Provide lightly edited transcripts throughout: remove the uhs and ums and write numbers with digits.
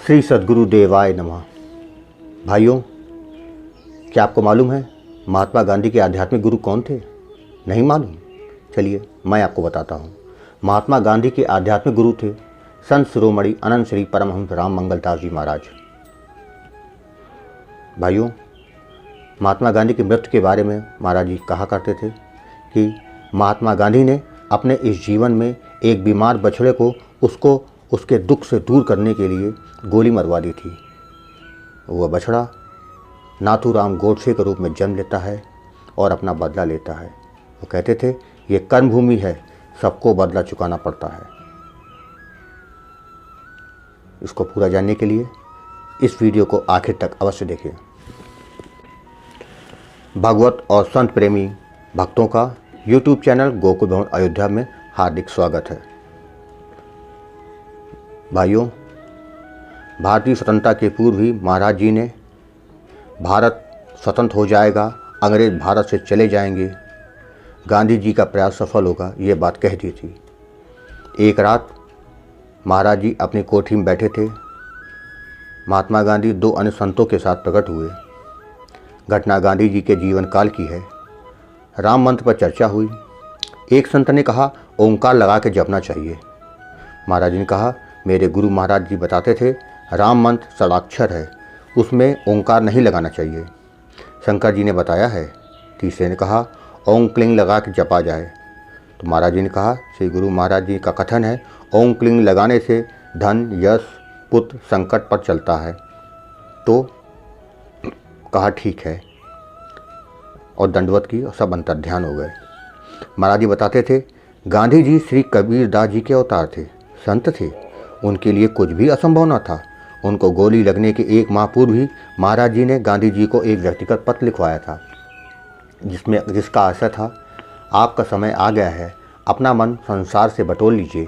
श्री सद्गुरु देवाय नमः। भाइयों, क्या आपको मालूम है महात्मा गांधी के आध्यात्मिक गुरु कौन थे? नहीं मालूम? चलिए मैं आपको बताता हूँ। महात्मा गांधी के आध्यात्मिक गुरु थे संत शिरोमणि अनंत श्री परमहंस राम मंगल दास जी महाराज। भाइयों, महात्मा गांधी की मृत्यु के बारे में महाराज जी कहा करते थे कि महात्मा गांधी ने अपने इस जीवन में एक बीमार बछड़े को उसके दुख से दूर करने के लिए गोली मरवा दी थी। वह बछड़ा नाथूराम गोडसे के रूप में जन्म लेता है और अपना बदला लेता है। वो कहते थे ये कर्म भूमि है, सबको बदला चुकाना पड़ता है। इसको पूरा जानने के लिए इस वीडियो को आखिर तक अवश्य देखें। भगवत और संत प्रेमी भक्तों का YouTube चैनल गोकुल भवन अयोध्या में हार्दिक स्वागत है। भाइयों, भारतीय स्वतंत्रता के पूर्व ही महाराज जी ने भारत स्वतंत्र हो जाएगा, अंग्रेज भारत से चले जाएंगे, गांधी जी का प्रयास सफल होगा, ये बात कह दी थी। एक रात महाराज जी अपनी कोठी में बैठे थे। महात्मा गांधी दो अन्य संतों के साथ प्रकट हुए। घटना गांधी जी के जीवन काल की है। राम मंत्र पर चर्चा हुई। एक संत ने कहा ओंकार लगा के जपना चाहिए। महाराज जी ने कहा मेरे गुरु महाराज जी बताते थे राम मंत्र षडाक्षर है, उसमें ओंकार नहीं लगाना चाहिए। शंकर जी ने बताया है। तीसरे ने कहा ओम क्लिंग लगा के जपा जाए। तो महाराज जी ने कहा श्री गुरु महाराज जी का कथन है ओम क्लिंग लगाने से धन यश पुत्र संकट पर चलता है। तो कहा ठीक है और दंडवत की और सब अंतर्ध्यान हो गए। महाराज जी बताते थे गांधी जी श्री कबीरदास जी के अवतार थे, संत थे, उनके लिए कुछ भी असंभव न था। उनको गोली लगने के एक माह पूर्व ही महाराज जी ने गांधी जी को एक व्यक्तिगत पत्र लिखवाया था जिसका आशय था आपका समय आ गया है, अपना मन संसार से बटोर लीजिए।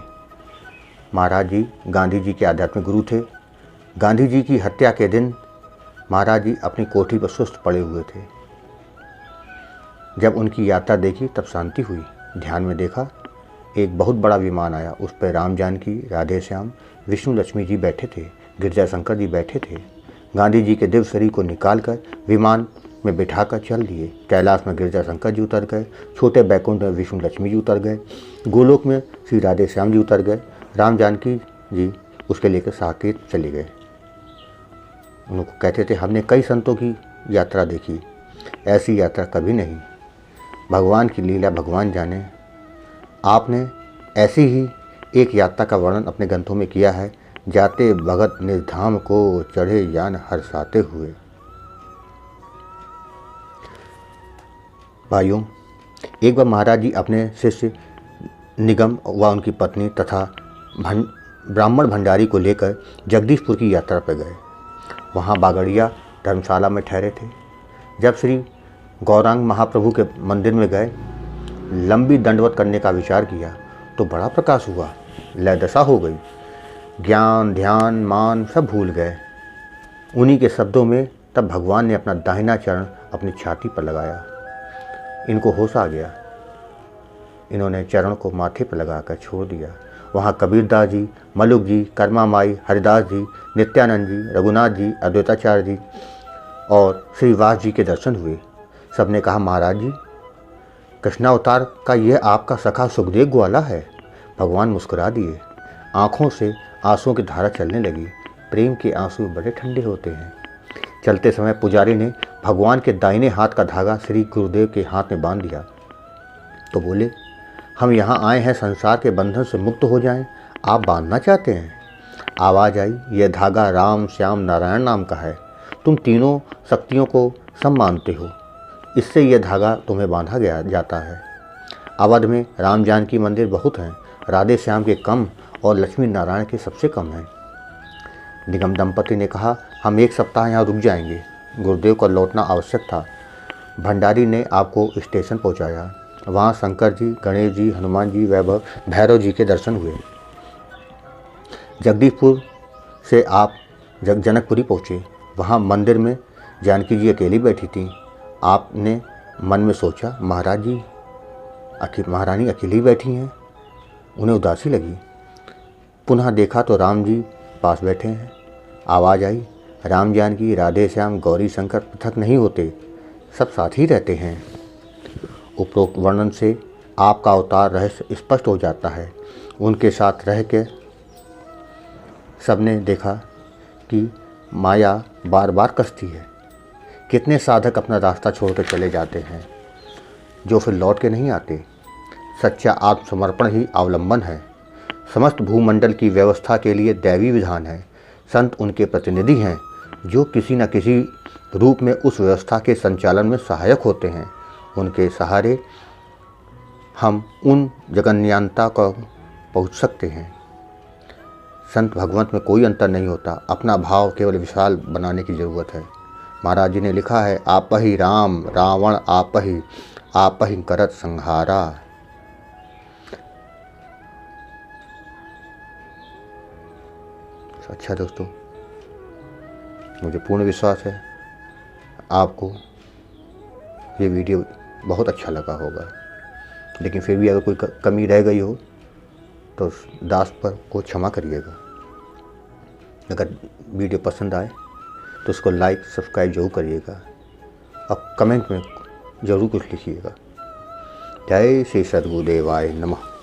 महाराज जी गांधी जी के आध्यात्मिक गुरु थे। गांधी जी की हत्या के दिन महाराज जी अपनी कोठी पर सुस्त पड़े हुए थे। जब उनकी यात्रा देखी तब शांति हुई। ध्यान में देखा एक बहुत बड़ा विमान आया, उस पर राम जानकी, राधे श्याम, विष्णु लक्ष्मी जी बैठे थे, गिरजा शंकर जी बैठे थे। गांधी जी के दिव्य शरीर को निकालकर विमान में बिठाकर चल दिए। कैलाश में गिरजा शंकर जी उतर गए, छोटे बैकुंठ में विष्णु लक्ष्मी जी उतर गए, गोलोक में श्री राधे श्याम जी उतर गए, राम जानकी जी उसके लेकर साकेत चले गए। उनको कहते थे हमने कई संतों की यात्रा देखी, ऐसी यात्रा कभी नहीं। भगवान की लीला भगवान जाने। आपने ऐसी ही एक यात्रा का वर्णन अपने ग्रंथों में किया है, जाते भगत निज धाम को चढ़े यान हर्षाते हुए। भाइयों, एक बार महाराज जी अपने शिष्य निगम व उनकी पत्नी तथा ब्राह्मण भंडारी को लेकर जगदीशपुर की यात्रा पर गए। वहाँ बागड़िया धर्मशाला में ठहरे थे। जब श्री गौरांग महाप्रभु के मंदिर में गए, लंबी दंडवत करने का विचार किया तो बड़ा प्रकाश हुआ, लय दशा हो गई। ज्ञान ध्यान मान सब भूल गए। उन्हीं के शब्दों में तब भगवान ने अपना दाहिना चरण अपनी छाती पर लगाया। इनको होश आ गया। इन्होंने चरण को माथे पर लगाकर छोड़ दिया। वहाँ कबीरदास जी, मलुक जी, कर्मा माई, हरिदास जी, नित्यानंद जी, रघुनाथ जी, अद्वैताचार्य जी और श्रीवास जी के दर्शन हुए। सबने कहा महाराज जी कृष्णावतार का यह आपका सखा सुखदेव ग्वाला है। भगवान मुस्कुरा दिए। आँखों से आंसुओं की धारा चलने लगी। प्रेम के आंसू बड़े ठंडे होते हैं। चलते समय पुजारी ने भगवान के दाहिने हाथ का धागा श्री गुरुदेव के हाथ में बांध दिया तो बोले हम यहाँ आए हैं संसार के बंधन से मुक्त हो जाएं, आप बांधना चाहते हैं? आवाज़ आई यह धागा राम श्याम नारायण नाम का है, तुम तीनों शक्तियों को सम मानते हो, इससे यह धागा तुम्हें बांधा गया जाता है। अवध में राम जानकी मंदिर बहुत हैं, राधे श्याम के कम और लक्ष्मी नारायण के सबसे कम हैं। निगम दंपति ने कहा हम एक सप्ताह यहाँ रुक जाएंगे। गुरुदेव को लौटना आवश्यक था। भंडारी ने आपको स्टेशन पहुँचाया। वहाँ शंकर जी, गणेश जी, हनुमान जी, वैभव भैरव जी के दर्शन हुए। जगदीशपुर से आप जनकपुरी पहुँचे। वहाँ मंदिर में जानकी जी अकेली बैठी थीं। आपने मन में सोचा महाराज जी महारानी अकेली बैठी हैं, उन्हें उदासी लगी। पुनः देखा तो राम जी पास बैठे हैं आवाज़ आई, राम जानकी राधे श्याम गौरी शंकर पृथक नहीं होते, सब साथ ही रहते हैं। उपरोक्त वर्णन से आपका अवतार रहस्य स्पष्ट हो जाता है। उनके साथ रह के सबने देखा कि माया बार बार कसती है। कितने साधक अपना रास्ता छोड़कर चले जाते हैं जो फिर लौट के नहीं आते। सच्चा आत्मसमर्पण ही अवलंबन है। समस्त भूमंडल की व्यवस्था के लिए दैवी विधान है। संत उनके प्रतिनिधि हैं जो किसी न किसी रूप में उस व्यवस्था के संचालन में सहायक होते हैं। उनके सहारे हम उन जगन्यांता को पहुंच सकते हैं। संत भगवंत में कोई अंतर नहीं होता, अपना भाव केवल विशाल बनाने की ज़रूरत है। महाराज जी ने लिखा है, आप ही राम रावण आप ही करत संहारा। अच्छा दोस्तों, मुझे पूर्ण विश्वास है आपको ये वीडियो बहुत अच्छा लगा होगा, लेकिन फिर भी अगर कोई कमी रह गई हो तो दास पर को क्षमा करिएगा। अगर वीडियो पसंद आए तो उसको लाइक सब्सक्राइब जरूर करिएगा और कमेंट में ज़रूर कुछ लिखिएगा। जय श्री सद्गुरुदेवाय नमः।